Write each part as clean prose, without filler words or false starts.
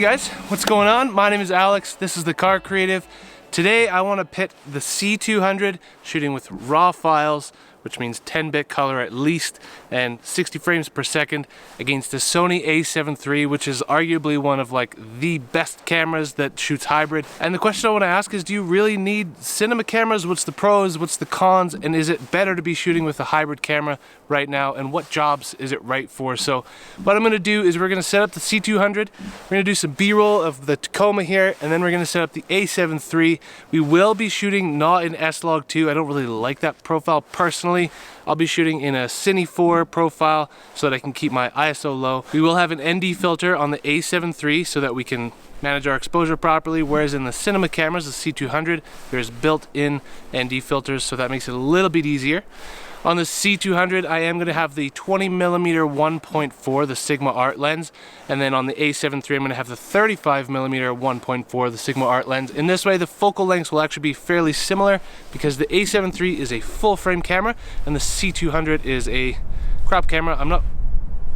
guys, what's going on? My name is Alex, this is The Car Creative. Today I want to pit the C200 shooting with raw files, which means 10-bit color at least, and 60 frames per second against the Sony a7 III, which is arguably one of like the best cameras that shoots hybrid. And the question I want to ask is, do you really need cinema cameras? What's the pros, what's the cons, and is it better to be shooting with a hybrid camera right now, and what jobs is it right for? So what I'm going to do is we're going to set up the C200, we're going to do some B-roll of the Tacoma here, and then we're going to set up the a7 III. We will be shooting not in S-Log 2, I don't really like that profile personally. I'll be shooting in a Cine 4 profile so that I can keep my ISO low. We will have an ND filter on the a7 III so that we can manage our exposure properly, whereas in the cinema cameras, the C200, there's built-in ND filters, so that makes it a little bit easier. On the C200, I am going to have the 20mm 1.4, the Sigma Art lens, and then on the a7 III, I'm going to have the 35mm 1.4, the Sigma Art lens. In this way, the focal lengths will actually be fairly similar because the a7 III is a full-frame camera and the C200 is a crop camera. I'm not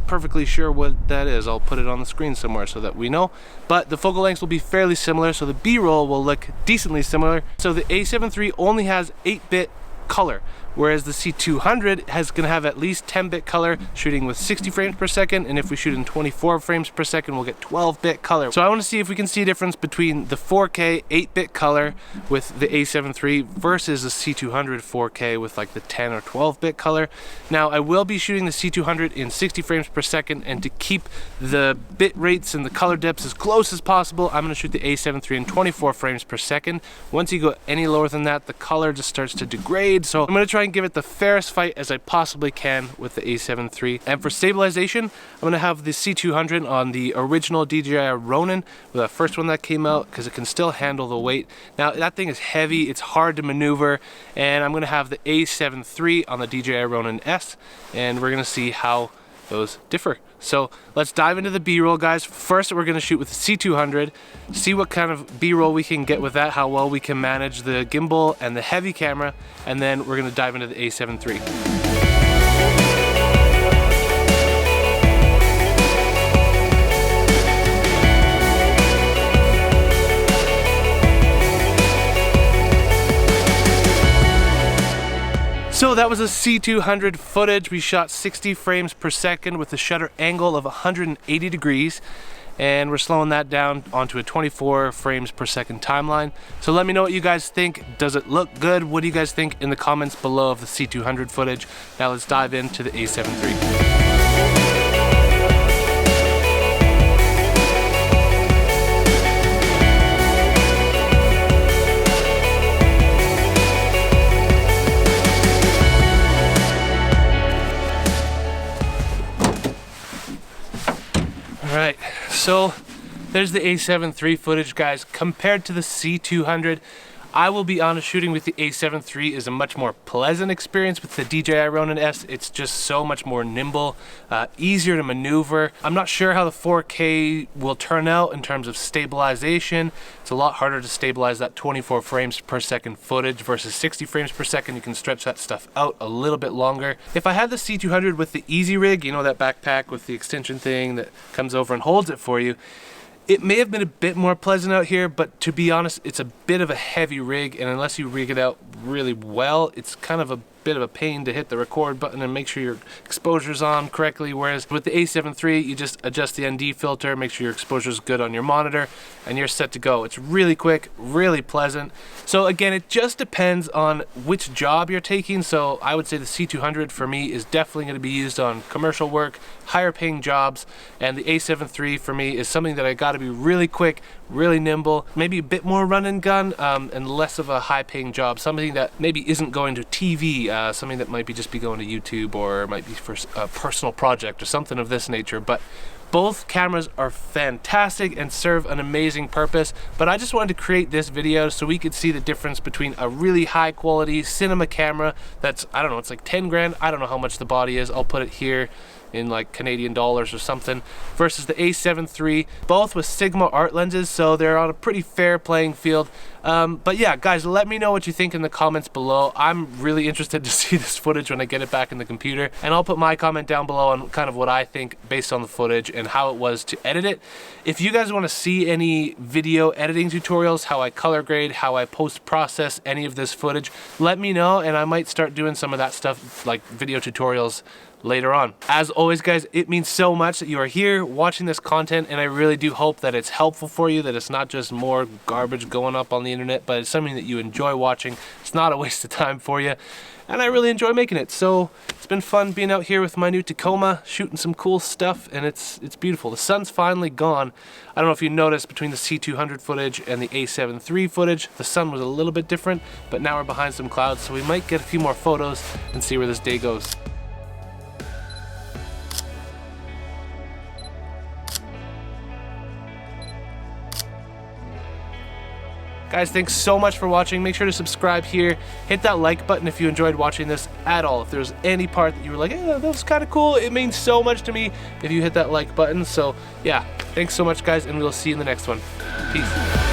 perfectly sure what that is. I'll put it on the screen somewhere so that we know, but the focal lengths will be fairly similar, so the B-roll will look decently similar. So the a7 III only has 8-bit color, whereas the C200 is going to have at least 10-bit color, shooting with 60 frames per second, and if we shoot in 24 frames per second, we'll get 12-bit color. So I want to see if we can see a difference between the 4K 8-bit color with the a7 III versus the C200 4K with like the 10 or 12-bit color. Now, I will be shooting the C200 in 60 frames per second, and to keep the bit rates and the color depths as close as possible, I'm going to shoot the a7 III in 24 frames per second. Once you go any lower than that, the color just starts to degrade, so I'm going to try and give it the fairest fight as I possibly can with the a7 III. And for stabilization, I'm going to have the C200 on the original DJI Ronin, the first one that came out, because it can still handle the weight. Now that thing is heavy, it's hard to maneuver, and I'm going to have the a7 III on the DJI Ronin S, and we're going to see how those differ. So let's dive into the B-roll, guys. First, we're going to shoot with the C200, see what kind of B-roll we can get with that, how well we can manage the gimbal and the heavy camera, and then we're going to dive into the a7 III. So that was a C200 footage. We shot 60 frames per second with a shutter angle of 180 degrees, and we're slowing that down onto a 24 frames per second timeline. So let me know what you guys think. Does it look good? What do you guys think in the comments below of the C200 footage? Now let's dive into the a7 III. Alright, so there's the a7 III footage, guys. Compared to the C200, I will be honest, shooting with the a7 III is a much more pleasant experience. With the DJI Ronin S, it's just so much more nimble, easier to maneuver. I'm not sure how the 4K will turn out in terms of stabilization. It's a lot harder to stabilize that 24 frames per second footage versus 60 frames per second. You can stretch that stuff out a little bit longer. If I had the C200 with the Easy Rig, you know, that backpack with the extension thing that comes over and holds it for you, it may have been a bit more pleasant out here, but to be honest, it's a bit of a heavy rig, and unless you rig it out really well, it's kind of a bit of a pain to hit the record button and make sure your exposure's on correctly, whereas with the a7 III, you just adjust the ND filter, make sure your exposure's good on your monitor, and you're set to go. It's really quick, really pleasant. So again, it just depends on which job you're taking. So I would say the C200 for me is definitely going to be used on commercial work, higher paying jobs, and the a7 III for me is something that I got to be really quick, really nimble, maybe a bit more run and gun, and less of a high paying job, something that maybe isn't going to TV, something that might just be going to YouTube, or might be for a personal project or something of this nature. But both cameras are fantastic and serve an amazing purpose, but I just wanted to create this video so we could see the difference between a really high quality cinema camera that's, I don't know, it's like 10 grand, I don't know how much the body is, I'll put it here in like Canadian dollars or something, versus the a7 III, both with Sigma Art lenses, so they're on a pretty fair playing field. But yeah, guys, let me know what you think in the comments below. I'm really interested to see this footage when I get it back in the computer, and I'll put my comment down below on kind of what I think based on the footage and how it was to edit it. If you guys want to see any video editing tutorials, how I color grade, how I post-process any of this footage, let me know, and I might start doing some of that stuff, like video tutorials, later on. As always, guys, it means so much that you are here watching this content, and I really do hope that it's helpful for you, that it's not just more garbage going up on the internet, but it's something that you enjoy watching. It's not a waste of time for you, and I really enjoy making it. So it's been fun being out here with my new Tacoma, shooting some cool stuff, and it's beautiful. The sun's finally gone. I don't know if you noticed, between the C200 footage and the A7 III footage, the sun was a little bit different, but now we're behind some clouds, so we might get a few more photos and see where this day goes. Guys, thanks so much for watching. Make sure to subscribe here. Hit that like button if you enjoyed watching this at all. If there's any part that you were like, yeah, that was kind of cool, it means so much to me if you hit that like button. So yeah, thanks so much, guys, and we'll see you in the next one. Peace.